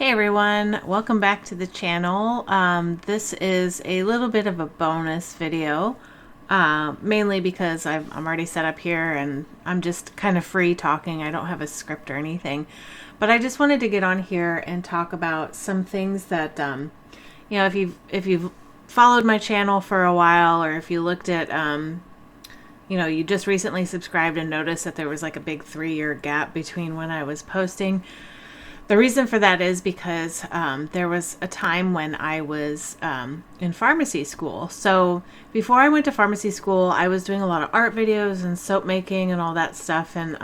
Hey everyone, welcome back to the channel. This is a little bit of a bonus video, mainly because I'm already set up here and I'm just kind of free talking. I don't have a script or anything, but I just wanted to get on here and talk about some things that, if you've followed my channel for a while, or if you looked at, you just recently subscribed and noticed that there was like a big 3-year gap between when I was posting. The reason for that is because there was a time when I was in pharmacy school. So before I went to pharmacy school, I was doing a lot of art videos and soap making and all that stuff. And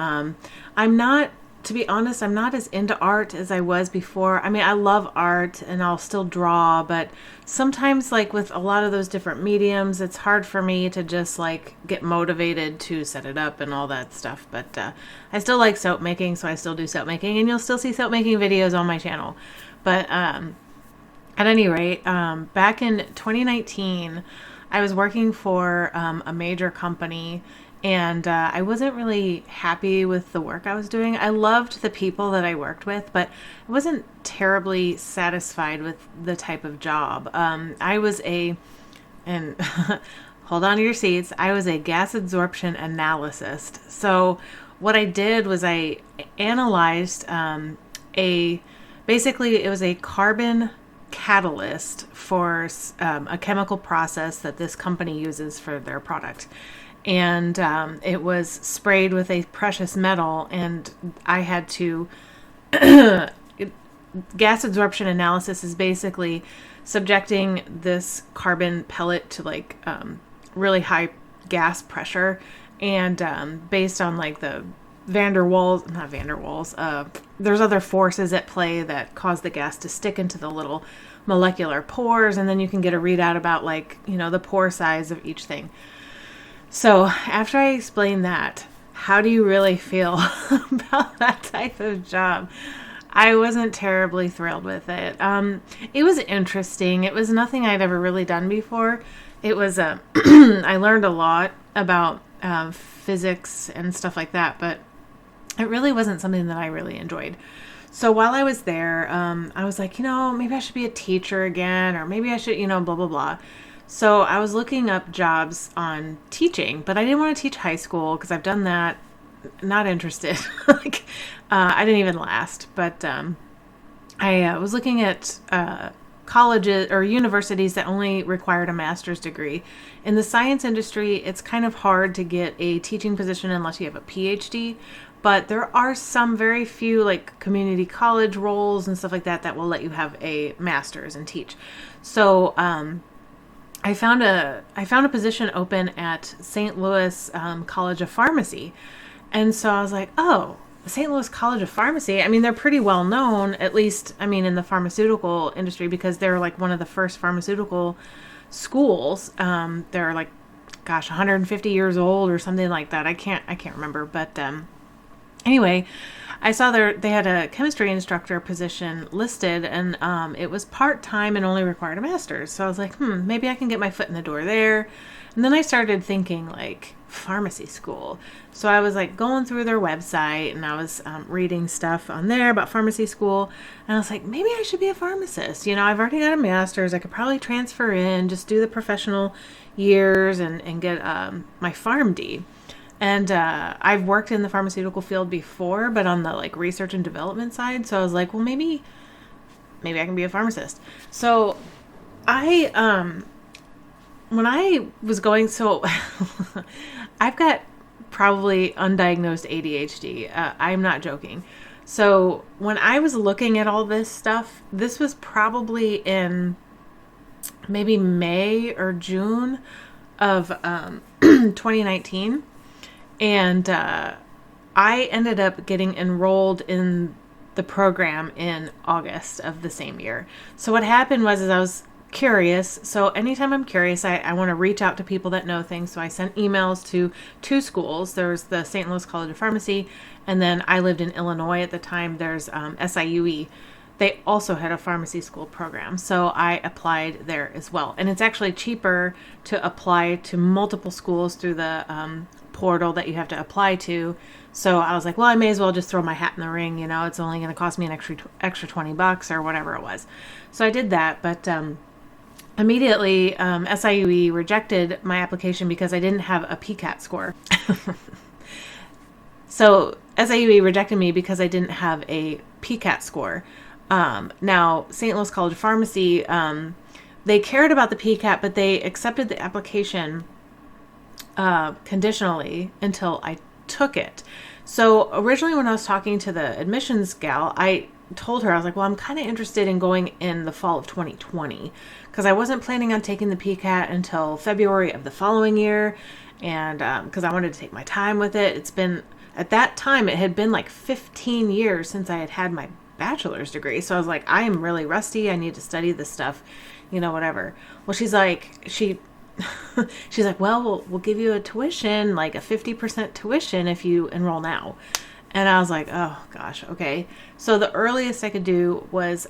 to be honest, I'm not as into art as I was before. I mean, I love art and I'll still draw, but sometimes like with a lot of those different mediums, it's hard for me to just like get motivated to set it up and all that stuff. But I still like soap making, so I still do soap making, and you'll still see soap making videos on my channel. But at any rate, back in 2019, I was working for a major company, and I wasn't really happy with the work I was doing. I loved the people that I worked with, but I wasn't terribly satisfied with the type of job. I was and hold on to your seats, I was a gas absorption analyst. So what I did was I analyzed basically it was a carbon catalyst for a chemical process that this company uses for their product. And it was sprayed with a precious metal, and I had to gas absorption analysis is basically subjecting this carbon pellet to like really high gas pressure, and based on like the not Van der Waals, there's other forces at play that cause the gas to stick into the little molecular pores, and then you can get a readout about like, the pore size of each thing. So after I explain that, how do you really feel about that type of job? I wasn't terribly thrilled with it. It was interesting. It was nothing I'd ever really done before. It was, I learned a lot about physics and stuff like that, but it really wasn't something that I really enjoyed. So while I was there, I was like, maybe I should be a teacher again, or maybe I should, blah, blah, blah. So I was looking up jobs on teaching, but I didn't want to teach high school because I've done that. Not interested. I didn't even last. But I was looking at colleges or universities that only required a master's degree. In the science industry, it's kind of hard to get a teaching position unless you have a PhD. But there are some very few like community college roles and stuff like that that will let you have a master's and teach. So I found a position open at St. Louis College of Pharmacy. And so I was like, oh, the St. Louis College of Pharmacy. I mean, they're pretty well known, at least, in the pharmaceutical industry, because they're like one of the first pharmaceutical schools. They're like, 150 years old or something like that. I can't remember. But anyway, I saw they had a chemistry instructor position listed, and it was part-time and only required a master's. So I was like, maybe I can get my foot in the door there. And then I started thinking like pharmacy school. So I was like going through their website, and I was reading stuff on there about pharmacy school. And I was like, maybe I should be a pharmacist. I've already got a master's. I could probably transfer in, just do the professional years and get my PharmD. And I've worked in the pharmaceutical field before, but on the like research and development side. So I was like, well, maybe I can be a pharmacist. So when I was going, so I've got probably undiagnosed ADHD. I'm not joking. So when I was looking at all this stuff, this was probably in maybe May or June of 2019. And I ended up getting enrolled in the program in August of the same year. So what happened was I was curious. So anytime I'm curious, I want to reach out to people that know things. So I sent emails to 2 schools. There was the St. Louis College of Pharmacy, and then I lived in Illinois at the time. There's SIUE. they also had a pharmacy school program. So I applied there as well. And it's actually cheaper to apply to multiple schools through the portal that you have to apply to. So I was like, well, I may as well just throw my hat in the ring. It's only going to cost me an extra $20 or whatever it was. So I did that. But immediately, SIUE rejected my application because I didn't have a PCAT score. So SIUE rejected me because I didn't have a PCAT score. Now, St. Louis College of Pharmacy, they cared about the PCAT, but they accepted the application conditionally until I took it. So originally when I was talking to the admissions gal, I told her, I was like, well, I'm kind of interested in going in the fall of 2020 because I wasn't planning on taking the PCAT until February of the following year. And because I wanted to take my time with it. It's been, at that time, it had been like 15 years since I had my bachelor's degree. So I was like, I am really rusty. I need to study this stuff, whatever. Well, she's like, she's like, well, we'll give you a tuition, like a 50% tuition if you enroll now. And I was like, oh gosh, okay. So the earliest I could do was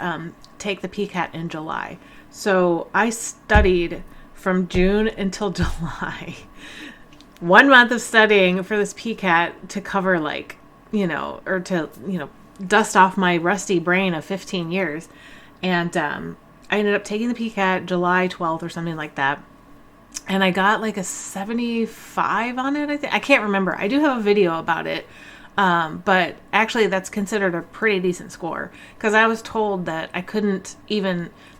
take the PCAT in July. So I studied from June until July. 1 month of studying for this PCAT to cover or to, dust off my rusty brain of 15 years. And I ended up taking the PCAT July 12th or something like that. And I got like a 75 on it, I think. I can't remember. I do have a video about it. But actually that's considered a pretty decent score because I was told that they wouldn't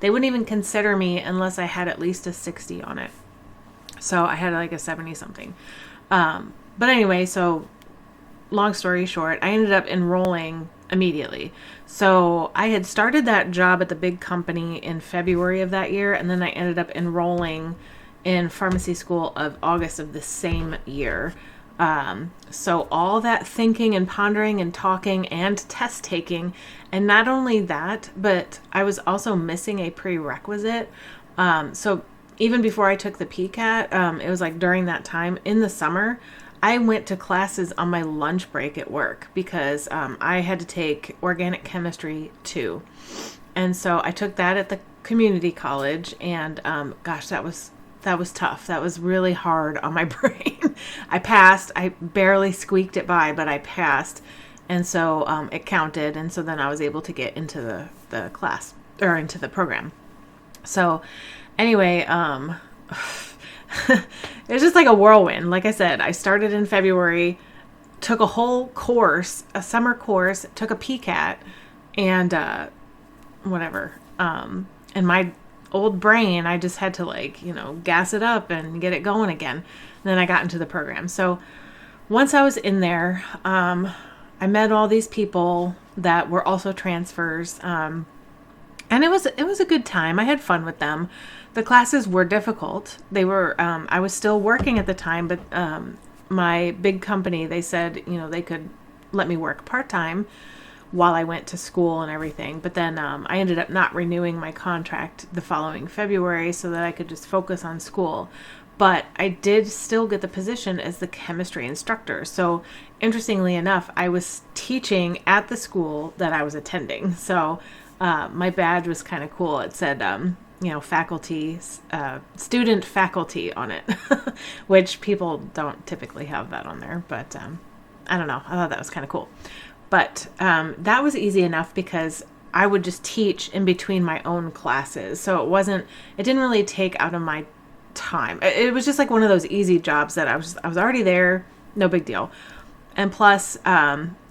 even consider me unless I had at least a 60 on it. So I had like a 70 something. But anyway, so long story short, I ended up enrolling immediately. So I had started that job at the big company in February of that year. And then I ended up enrolling in pharmacy school of August of the same year. So all that thinking and pondering and talking and test taking, and not only that, but I was also missing a prerequisite. So even before I took the PCAT, it was like during that time in the summer, I went to classes on my lunch break at work because I had to take organic chemistry too. And so I took that at the community college, and gosh, that was tough. That was really hard on my brain. I passed. I barely squeaked it by, but I passed. And so it counted. And so then I was able to get into the class or into the program. So anyway, it was just like a whirlwind. Like I said, I started in February, took a whole course, a summer course, took a PCAT and whatever. And my old brain, I just had to gas it up and get it going again. And then I got into the program. So once I was in there, I met all these people that were also transfers. And it was a good time. I had fun with them. The classes were difficult. They were, I was still working at the time, but my big company, they said, they could let me work part-time while I went to school and everything. But then I ended up not renewing my contract the following February so that I could just focus on school. But I did still get the position as the chemistry instructor. So interestingly enough, I was teaching at the school that I was attending. So my badge was kind of cool. It said, faculty, student faculty on it, which people don't typically have that on there. But I don't know. I thought that was kind of cool. But that was easy enough because I would just teach in between my own classes. So it didn't really take out of my time. It was just like one of those easy jobs that I was already there. No big deal. And plus,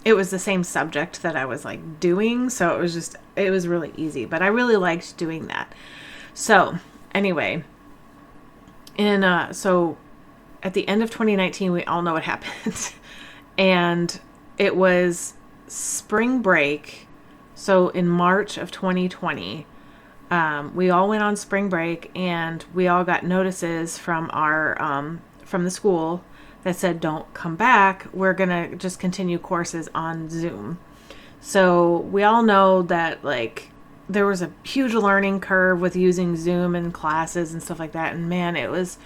it was the same subject that I was doing. So it was really easy, but I really liked doing that. So anyway, so at the end of 2019, we all know what happened. And it was spring break. So in March of 2020, we all went on spring break and we all got notices from from the school that said, don't come back. We're going to just continue courses on Zoom. So we all know that there was a huge learning curve with using Zoom in classes and stuff like that. And man, it was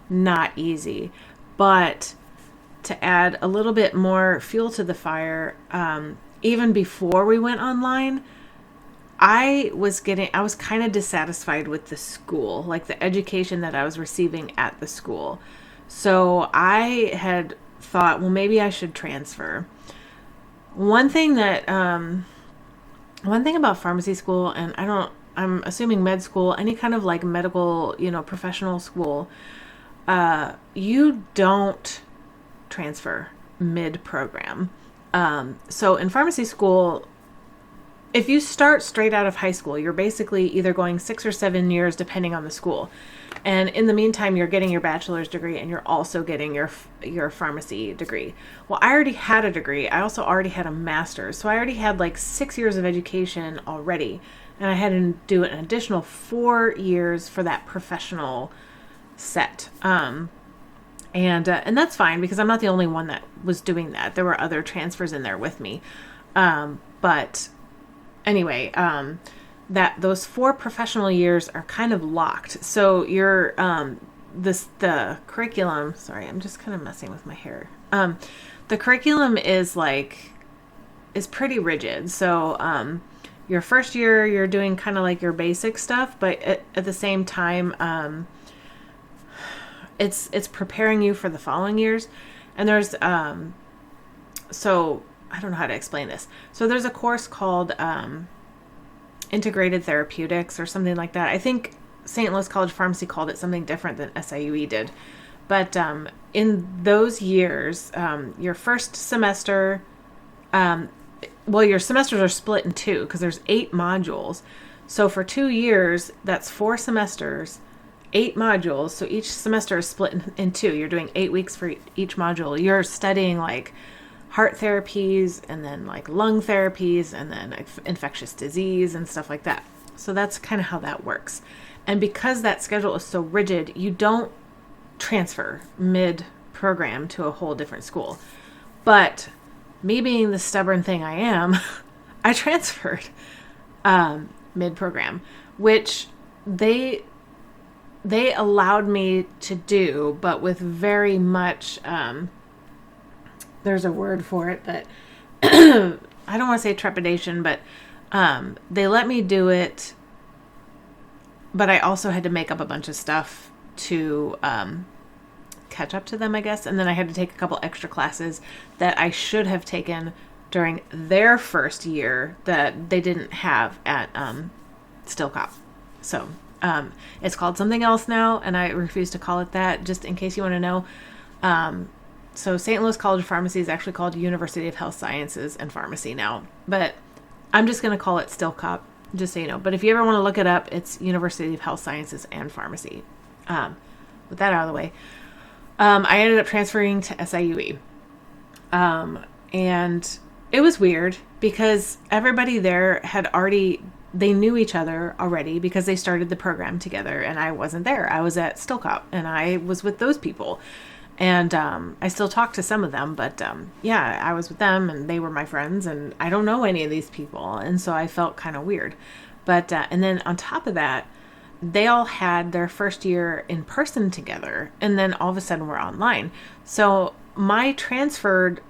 not easy. But to add a little bit more fuel to the fire, even before we went online, I was kind of dissatisfied with the school, like the education that I was receiving at the school. So I had thought, well, maybe I should transfer. One thing that, one thing about pharmacy school, and I'm assuming med school, any kind of like medical, professional school, you don't transfer mid program. So in pharmacy school, if you start straight out of high school, you're basically either going 6 or 7 years, depending on the school. And in the meantime, you're getting your bachelor's degree and you're also getting your pharmacy degree. Well, I already had a degree. I also already had a master's. So I already had like 6 years of education already. And I had to do an additional 4 years for that professional set. And that's fine because I'm not the only one that was doing that. There were other transfers in there with me. But anyway, that those 4 professional years are kind of locked. So you're the curriculum. Sorry, I'm just kind of messing with my hair. The curriculum is pretty rigid. So your first year you're doing kind of like your basic stuff, but at the same time, it's preparing you for the following years. And there's so I don't know how to explain this. So there's a course called Integrated Therapeutics or something like that. I think St. Louis College of Pharmacy called it something different than SIUE did. But in those years, your first semester, your semesters are split in 2 because there's 8 modules. So for 2 years, that's 4 semesters, 8 modules. So each semester is split in 2. You're doing 8 weeks for each module. You're studying like heart therapies and then like lung therapies and then infectious disease and stuff like that. So that's kind of how that works. And because that schedule is so rigid, you don't transfer mid-program to a whole different school. But me being the stubborn thing I am, I transferred mid-program, which they allowed me to do, but with very much... there's a word for it, but I don't want to say trepidation, but they let me do it, but I also had to make up a bunch of stuff to catch up to them, I guess. And then I had to take a couple extra classes that I should have taken during their first year that they didn't have at Stillcop. So it's called something else now, and I refuse to call it that, just in case you want to know. So St. Louis College of Pharmacy is actually called University of Health Sciences and Pharmacy now. But I'm just going to call it Stillcop, just so you know. But if you ever want to look it up, it's University of Health Sciences and Pharmacy. With that out of the way, I ended up transferring to SIUE. And it was weird because everybody there they knew each other already because they started the program together, and I wasn't there. I was at Stillcop, and I was with those people. And I still talk to some of them, but I was with them and they were my friends, and I don't know any of these people. And so I felt kind of weird. But and then on top of that, they all had their first year in person together, and then all of a sudden we're online. So my transferred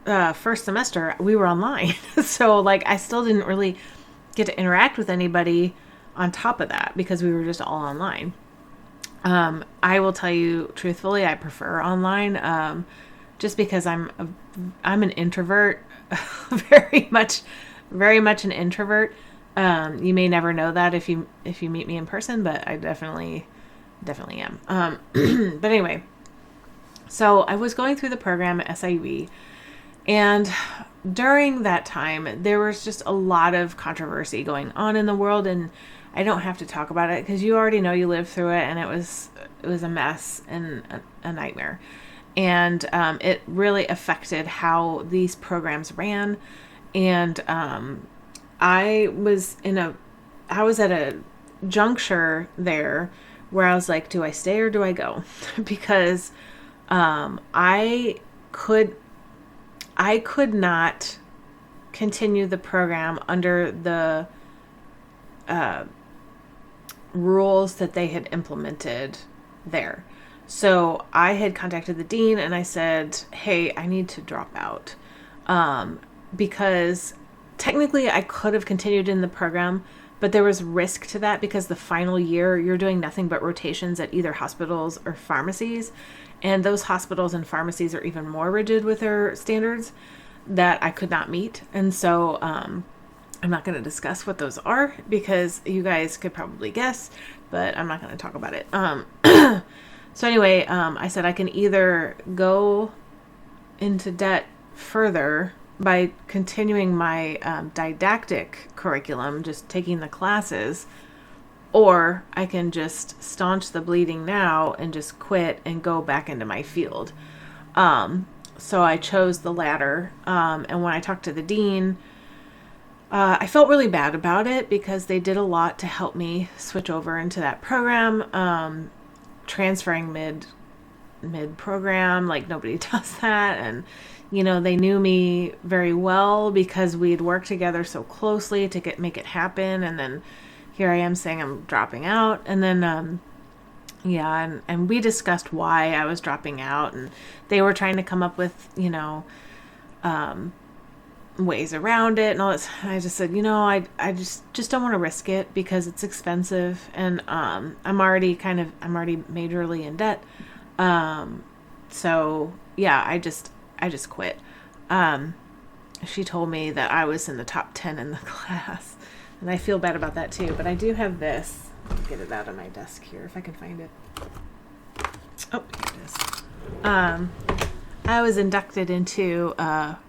first semester, we were online. So like I still didn't really get to interact with anybody on top of that because we were just all online. I will tell you truthfully, I prefer online, just because I'm an introvert, very much an introvert. You may never know that if you meet me in person, but I definitely am. But anyway, so I was going through the program at SIUE, and during that time, there was just a lot of controversy going on in the world, and I don't have to talk about it because you already know, you lived through it, and it was a mess and a nightmare. And it really affected how these programs ran. And I was at a juncture there where I was like, do I stay or do I go? Because I could not continue the program under the rules that they had implemented there. So I had contacted the dean and I said, hey, I need to drop out, because technically I could have continued in the program, but there was risk to that because the final year you're doing nothing but rotations at either hospitals or pharmacies. And those hospitals and pharmacies are even more rigid with their standards that I could not meet. And so I'm not going to discuss what those are because you guys could probably guess, but I'm not going to talk about it. So anyway, I said I can either go into debt further by continuing my didactic curriculum, just taking the classes, or I can just staunch the bleeding now and just quit and go back into my field. So I chose the latter. And when I talked to the dean, I felt really bad about it because they did a lot to help me switch over into that program, transferring mid program, like nobody does that. And, you know, they knew me very well because we'd worked together so closely to make it happen. And then here I am saying I'm dropping out. And then, and we discussed why I was dropping out, and they were trying to come up with, you know, ways around it and all this. I just said, you know, I just don't want to risk it because it's expensive, and I'm already majorly in debt. So yeah, I just quit. She told me that I was in the top 10 in the class, and I feel bad about that too, but I do have this. Let me get it out of my desk here if I can find it. Oh, here it is. I was inducted into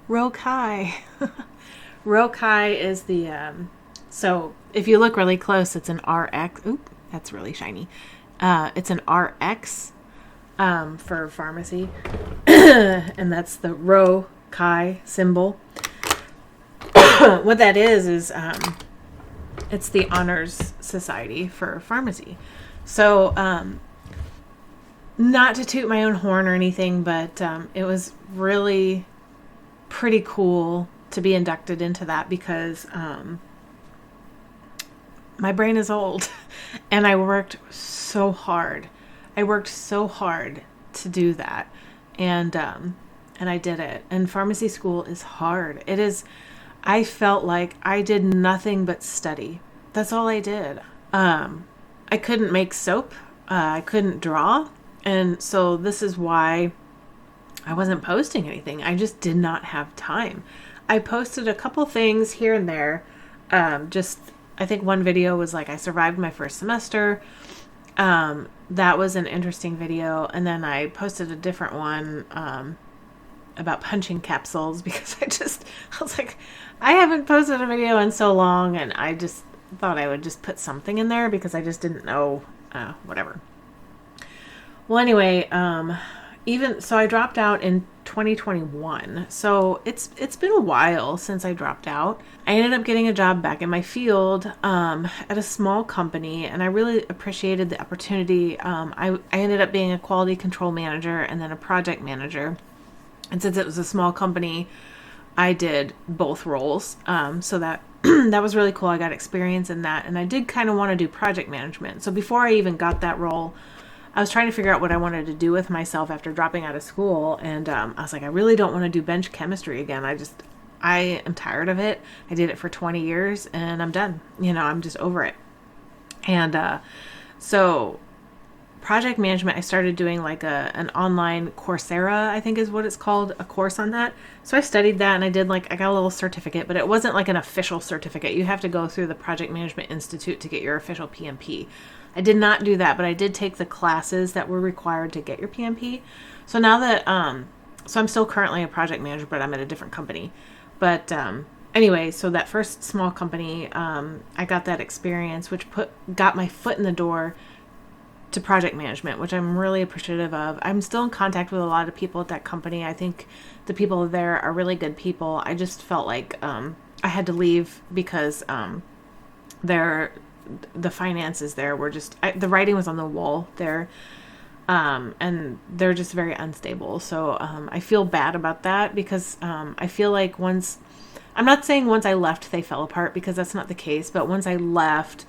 Rho Chi. Rho Chi is the, so if you look really close, it's an RX. Oop, that's really shiny. It's an RX for pharmacy. And that's the Rho Chi symbol. What that is it's the Honors Society for Pharmacy. So, not to toot my own horn or anything, but it was really pretty cool to be inducted into that because my brain is old and I worked so hard. I worked so hard to do that. And I did it. And pharmacy school is hard. It is. I felt like I did nothing but study. That's all I did. I couldn't make soap. I couldn't draw. And so this is why I wasn't posting anything. I just did not have time. I posted a couple things here and there. I think one video was like, I survived my first semester. That was an interesting video. And then I posted a different one, about punching capsules because I was like, I haven't posted a video in so long, and I just thought I would just put something in there because I just didn't know, whatever. Well, anyway, so I dropped out in 2021. So it's been a while since I dropped out. I ended up getting a job back in my field, at a small company, and I really appreciated the opportunity. I ended up being a quality control manager and then a project manager. And since it was a small company, I did both roles. So that that was really cool. I got experience in that. And I did kind of want to do project management. So before I even got that role, I was trying to figure out what I wanted to do with myself after dropping out of school. And I was like, I really don't want to do bench chemistry again. I am tired of it. I did it for 20 years and I'm done. You know, I'm just over it. And so project management, I started doing like an online Coursera, I think is what it's called, a course on that. So I studied that and I got a little certificate, but it wasn't like an official certificate. You have to go through the Project Management Institute to get your official PMP. I did not do that, but I did take the classes that were required to get your PMP. So now that, so I'm still currently a project manager, but I'm at a different company. But anyway, so that first small company, I got that experience, which got my foot in the door to project management, which I'm really appreciative of. I'm still in contact with a lot of people at that company. I think the people there are really good people. I just felt like I had to leave because the finances there were just, the writing was on the wall there, and they're just very unstable. So I feel bad about that because I feel like I'm not saying once I left they fell apart because that's not the case, but once I left,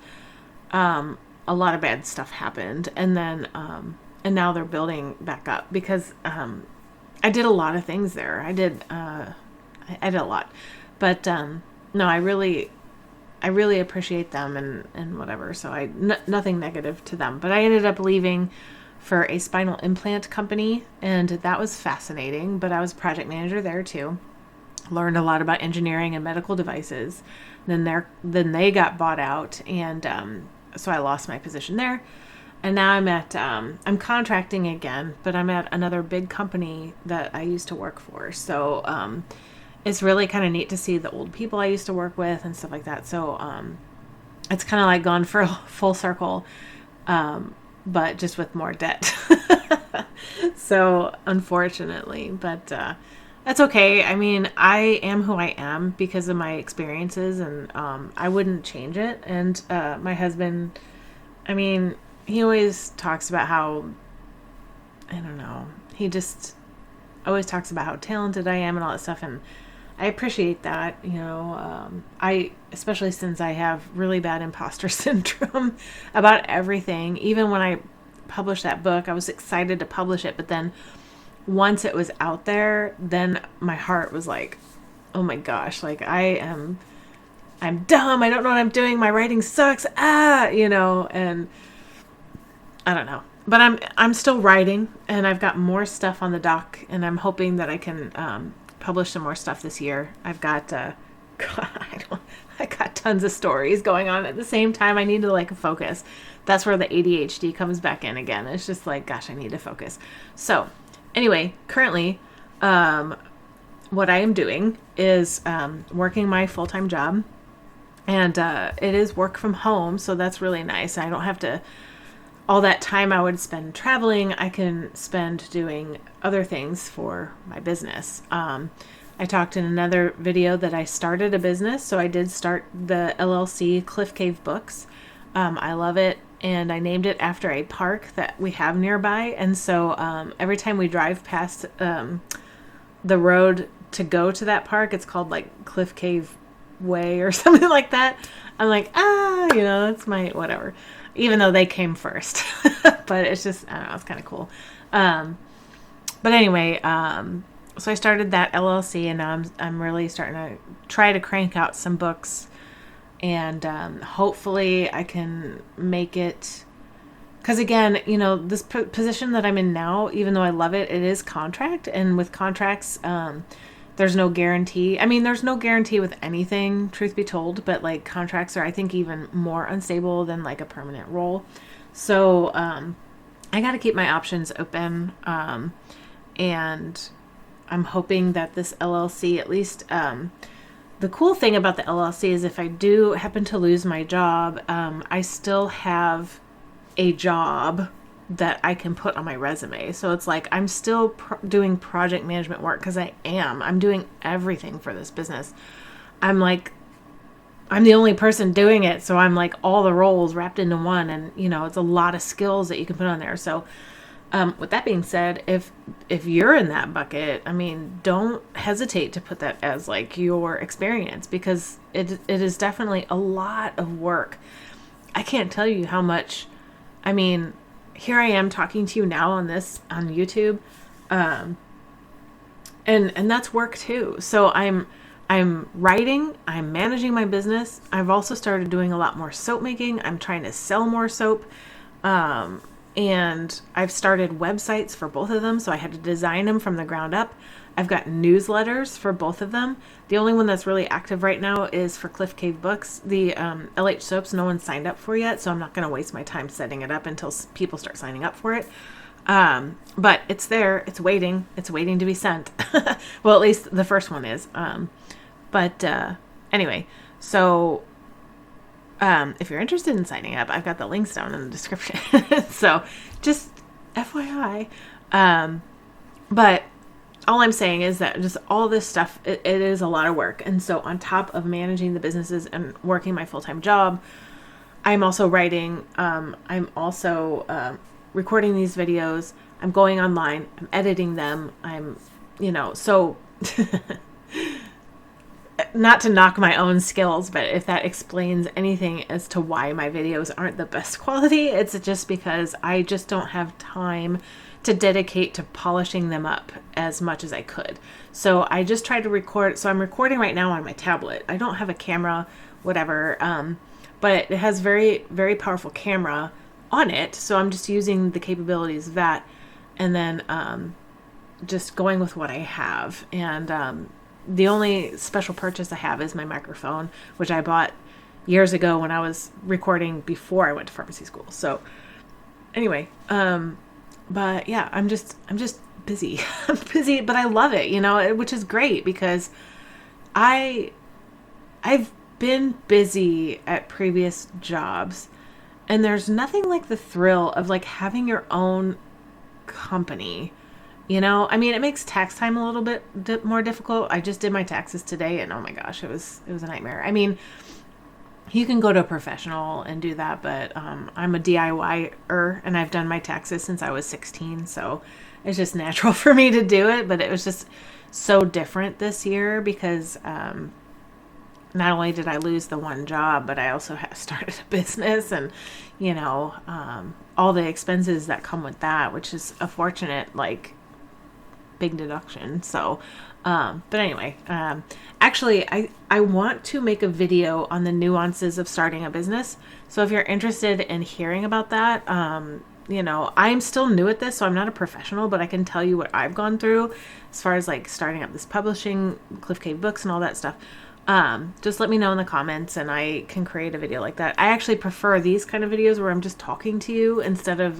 a lot of bad stuff happened, and then and now they're building back up because I did a lot of things there. I did a lot, but no, I really appreciate them and whatever. So nothing negative to them, but I ended up leaving for a spinal implant company, and that was fascinating. But I was project manager there too. Learned a lot about engineering and medical devices. Then they got bought out, and so I lost my position there. And now I'm contracting again, but I'm at another big company that I used to work for. So it's really kind of neat to see the old people I used to work with and stuff like that. So it's kind of like gone for a full circle, but just with more debt. So unfortunately, but that's okay. I mean, I am who I am because of my experiences, and I wouldn't change it. And my husband, I mean, he always talks about how, I don't know, he just always talks about how talented I am and all that stuff. And I appreciate that, especially since I have really bad imposter syndrome about everything. Even when I published that book, I was excited to publish it. But then once it was out there, then my heart was like, oh my gosh, like I'm dumb. I don't know what I'm doing. My writing sucks. And I don't know, but I'm still writing, and I've got more stuff on the dock, and I'm hoping that I can publish some more stuff this year. I've got I got tons of stories going on at the same time. I need to focus. That's where the ADHD comes back in again. It's just like, gosh, I need to focus. So anyway, currently, what I am doing is working my full-time job, and it is work from home, so that's really nice. I don't have to. All that time I would spend traveling, I can spend doing other things for my business. I talked in another video that I started a business, so I did start the LLC Cliff Cave Books. I love it, and I named it after a park that we have nearby. And so every time we drive past the road to go to that park, it's called like Cliff Cave Way or something like that. I'm like, that's my whatever. Even though they came first. But it's just, I don't know, it's kind of cool. But anyway, so I started that LLC, and now I'm really starting to try to crank out some books, and hopefully I can make it, because again, this position that I'm in now, even though I love it, it is contract, and with contracts, there's no guarantee. I mean, there's no guarantee with anything, truth be told, but contracts are, I think, even more unstable than a permanent role. So I got to keep my options open. And I'm hoping that this LLC, at least, the cool thing about the LLC is if I do happen to lose my job, I still have a job that I can put on my resume. So it's like I'm still doing project management work, because I'm doing everything for this business. I'm the only person doing it, so I'm all the roles wrapped into one, and it's a lot of skills that you can put on there. So with that being said, if you're in that bucket, I mean, don't hesitate to put that as your experience, because it is definitely a lot of work. I can't tell you how much. I mean, here I am talking to you now on YouTube, and that's work too. So I'm writing, I'm managing my business. I've also started doing a lot more soap making. I'm trying to sell more soap, and I've started websites for both of them. So I had to design them from the ground up. I've got newsletters for both of them. The only one that's really active right now is for Cliff Cave Books. The LH Soaps, no one's signed up for yet, so I'm not going to waste my time setting it up until people start signing up for it. But it's there. It's waiting. It's waiting to be sent. Well, at least the first one is. Anyway, so if you're interested in signing up, I've got the links down in the description. So just FYI. But all I'm saying is that just all this stuff, it is a lot of work. And so on top of managing the businesses and working my full-time job, I'm also writing. I'm also recording these videos. I'm going online. I'm editing them. So not to knock my own skills, but if that explains anything as to why my videos aren't the best quality, it's just because I just don't have time to dedicate to polishing them up as much as I could. So I just try to record. So I'm recording right now on my tablet. I don't have a camera, whatever, but it has very, very powerful camera on it. So I'm just using the capabilities of that, and then just going with what I have. And the only special purchase I have is my microphone, which I bought years ago when I was recording before I went to pharmacy school. So anyway, but yeah, I'm just busy. I'm busy, but I love it, which is great because I've been busy at previous jobs, and there's nothing like the thrill of like having your own company. I mean, it makes tax time a little bit more difficult. I just did my taxes today, and oh my gosh, it was a nightmare. I mean, you can go to a professional and do that, but I'm a DIY-er, and I've done my taxes since I was 16, so it's just natural for me to do it. But it was just so different this year because not only did I lose the one job, but I also have started a business, and all the expenses that come with that, which is a fortunate big deduction. So but anyway, actually I want to make a video on the nuances of starting a business. So if you're interested in hearing about that, I'm still new at this, so I'm not a professional, but I can tell you what I've gone through as far as starting up this publishing, Cliff Cave Books and all that stuff. Just let me know in the comments and I can create a video like that. I actually prefer these kind of videos where I'm just talking to you instead of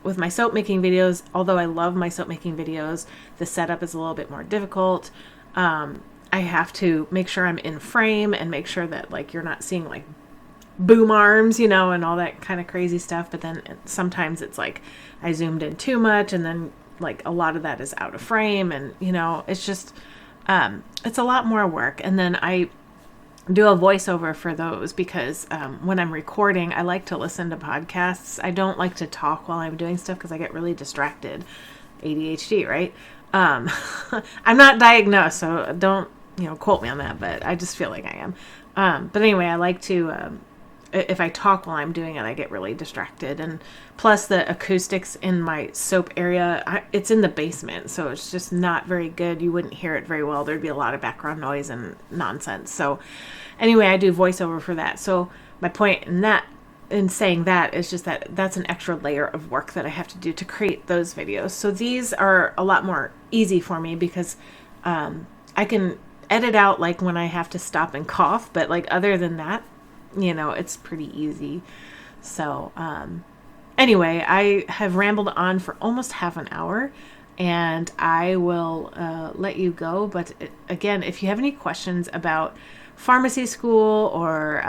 with my soap making videos. Although I love my soap making videos, the setup is a little bit more difficult. I have to make sure I'm in frame and make sure that you're not seeing boom arms, and all that kind of crazy stuff. But then sometimes it's I zoomed in too much, and then a lot of that is out of frame, and it's just it's a lot more work. And then I do a voiceover for those because when I'm recording, I like to listen to podcasts. I don't like to talk while I'm doing stuff because I get really distracted. ADHD, right? I'm not diagnosed, so don't quote me on that, but I just feel like I am. But anyway, I like to if I talk while I'm doing it, I get really distracted. And plus the acoustics in my soap area, it's in the basement, so it's just not very good. You wouldn't hear it very well. There'd be a lot of background noise and nonsense. So anyway, I do voiceover for that. So my point in saying that is just that that's an extra layer of work that I have to do to create those videos. So these are a lot more easy for me because I can edit out when I have to stop and cough, but other than that, it's pretty easy. So anyway, I have rambled on for almost half an hour, and I will let you go. But again, if you have any questions about pharmacy school or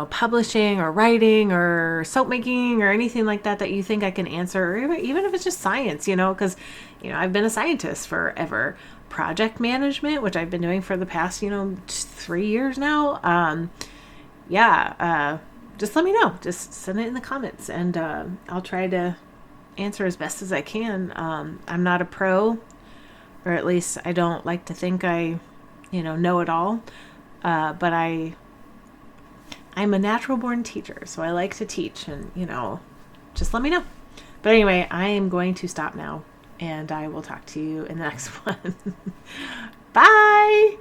publishing or writing or soap making or anything like that you think I can answer, or even if it's just science, because I've been a scientist forever. Project management, which I've been doing for the past 3 years now. Just let me know. Just send it in the comments, and I'll try to answer as best as I can. I'm not a pro, or at least I don't like to think I know it all, but I'm a natural born teacher, so I like to teach, and just let me know. But anyway, I am going to stop now, and I will talk to you in the next one. Bye.